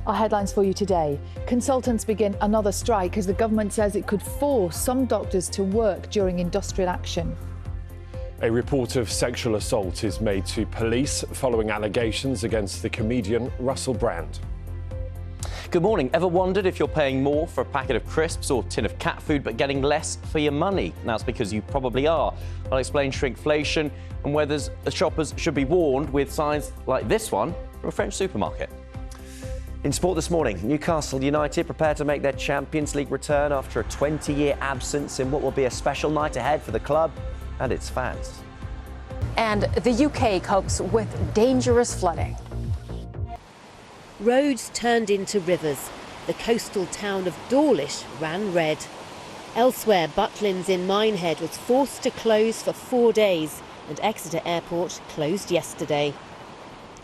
Our headlines for you today. Consultants begin another strike as the government says it could force some doctors to work during industrial action. A report of sexual assault is made to police following allegations against the comedian Russell Brand. Good morning. Ever wondered if you're paying more for a packet of crisps or tin of cat food but getting less for your money? That's because you probably are. I'll explain shrinkflation and whether shoppers should be warned with signs like this one from a French supermarket. In sport this morning, Newcastle United prepare to make their Champions League return after a 20-year absence in what will be a special night ahead for the club and its fans. And the UK copes with dangerous flooding. Roads turned into rivers. The coastal town of Dawlish ran red. Elsewhere, Butlins in Minehead was forced to close for 4 days, and Exeter Airport closed yesterday.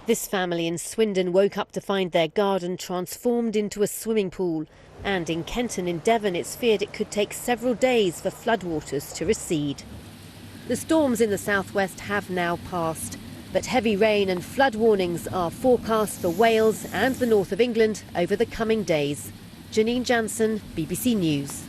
This family in Swindon woke up to find their garden transformed into a swimming pool. And in Kenton in Devon, it's feared it could take several days for floodwaters to recede. The storms in the southwest have now passed, but heavy rain and flood warnings are forecast for Wales and the north of England over the coming days. Janine Jansen, BBC News.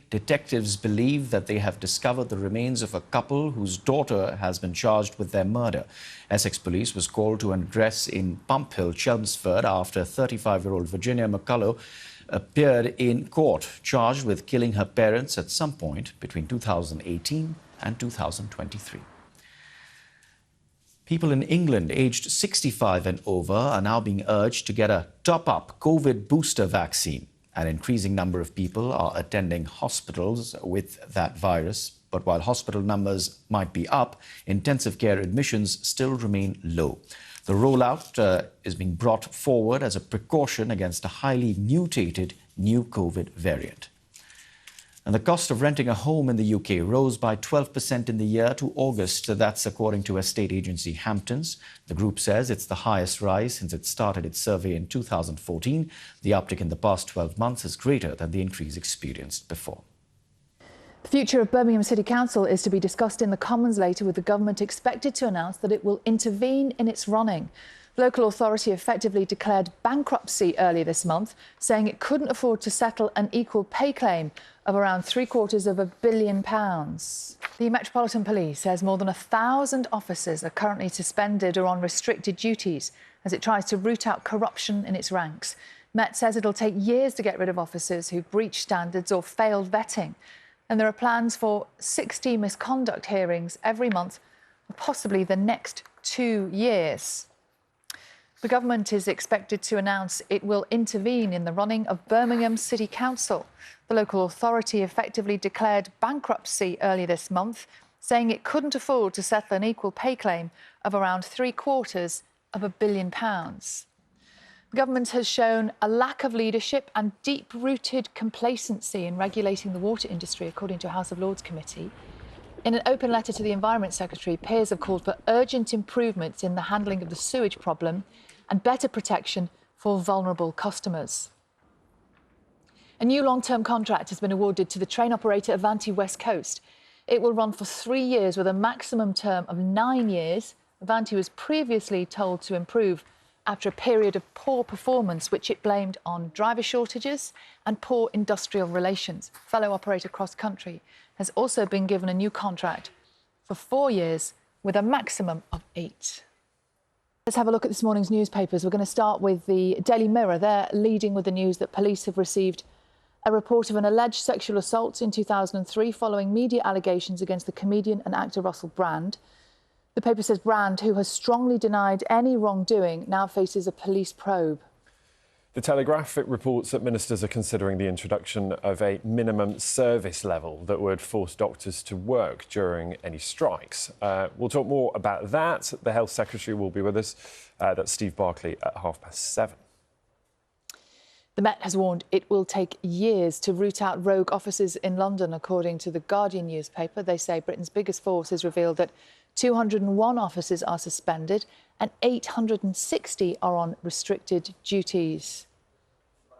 Detectives believe that they have discovered the remains of a couple whose daughter has been charged with their murder. Essex Police was called to an address in Pump Hill, Chelmsford, after 35-year-old Virginia McCullough appeared in court, charged with killing her parents at some point between 2018 and 2023. People in England aged 65 and over are now being urged to get a top-up COVID booster vaccine. An increasing number of people are attending hospitals with that virus. But while hospital numbers might be up, intensive care admissions still remain low. The rollout is being brought forward as a precaution against a highly mutated new COVID variant. And the cost of renting a home in the UK rose by 12% in the year to August. That's according to estate agency Hamptons. The group says it's the highest rise since it started its survey in 2014. The uptick in the past 12 months is greater than the increase experienced before. The future of Birmingham City Council is to be discussed in the Commons later, with the government expected to announce that it will intervene in its running. The local authority effectively declared bankruptcy earlier this month, saying it couldn't afford to settle an equal pay claim of around £750 million. The Metropolitan Police says more than 1,000 officers are currently suspended or on restricted duties as it tries to root out corruption in its ranks. Met says it'll take years to get rid of officers who've breached standards or failed vetting. And there are plans for 60 misconduct hearings every month for possibly the next 2 years. The government is expected to announce it will intervene in the running of Birmingham City Council. The local authority effectively declared bankruptcy earlier this month, saying it couldn't afford to settle an equal pay claim of around £750 million. The government has shown a lack of leadership and deep-rooted complacency in regulating the water industry, according to a House of Lords committee. In an open letter to the Environment Secretary, peers have called for urgent improvements in the handling of the sewage problem and better protection for vulnerable customers. A new long-term contract has been awarded to the train operator Avanti West Coast. It will run for 3 years with a maximum term of 9 years. Avanti was previously told to improve after a period of poor performance, which it blamed on driver shortages and poor industrial relations. Fellow operator Cross Country has also been given a new contract for 4 years with a maximum of 8. Let's have a look at this morning's newspapers. We're going to start with the Daily Mirror. They're leading with the news that police have received a report of an alleged sexual assault in 2003 following media allegations against the comedian and actor Russell Brand. The paper says Brand, who has strongly denied any wrongdoing, now faces a police probe. The Telegraph, it reports that ministers are considering the introduction of a minimum service level that would force doctors to work during any strikes. We'll talk more about that. The Health Secretary will be with us. That's Steve Barclay at 7:30. The Met has warned it will take years to root out rogue officers in London, according to the Guardian newspaper. They say Britain's biggest force has revealed that 201 officers are suspended and 860 are on restricted duties.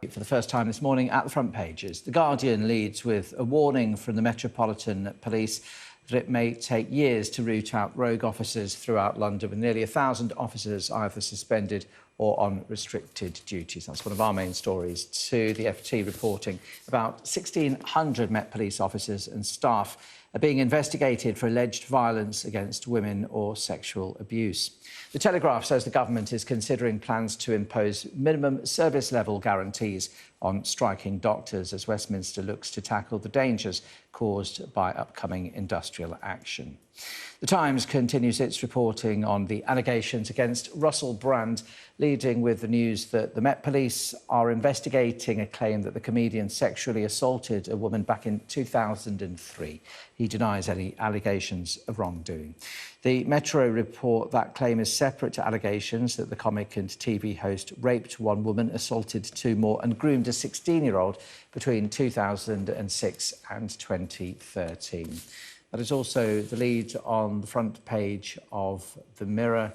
For the first time this morning at the front pages, The Guardian leads with a warning from the Metropolitan Police that it may take years to root out rogue officers throughout London, with nearly 1,000 officers either suspended or on restricted duties. That's one of our main stories. To the FT reporting about 1,600 Met Police officers and staff are being investigated for alleged violence against women or sexual abuse. The Telegraph says the government is considering plans to impose minimum service level guarantees on striking doctors as Westminster looks to tackle the dangers caused by upcoming industrial action. The Times continues its reporting on the allegations against Russell Brand, leading with the news that the Met Police are investigating a claim that the comedian sexually assaulted a woman back in 2003. He denies any allegations of wrongdoing. The Metro report that claim is separate to allegations that the comic and TV host raped one woman, assaulted two more and groomed a 16-year-old between 2006 and 2013. That is also the lead on the front page of the Mirror.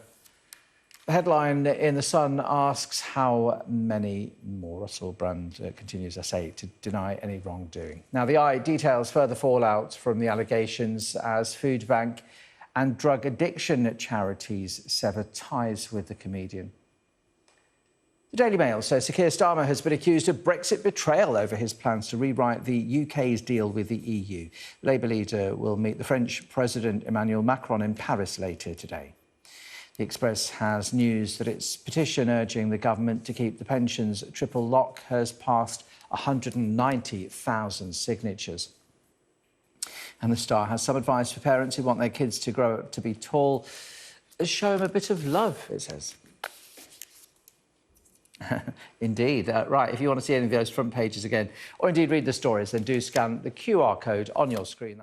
The headline in The Sun asks how many more. Russell Brand continues, I say, to deny any wrongdoing. Now, the Eye details further fallout from the allegations as food bank and drug addiction charities sever ties with the comedian. The Daily Mail says Sir Keir Starmer has been accused of Brexit betrayal over his plans to rewrite the UK's deal with the EU. The Labour leader will meet the French President Emmanuel Macron in Paris later today. The Express has news that its petition urging the government to keep the pensions triple lock has passed 190,000 signatures. And the Star has some advice for parents who want their kids to grow up to be tall. Show them a bit of love, it says. Indeed. Right, if you want to see any of those front pages again, or indeed read the stories, then do scan the QR code on your screen.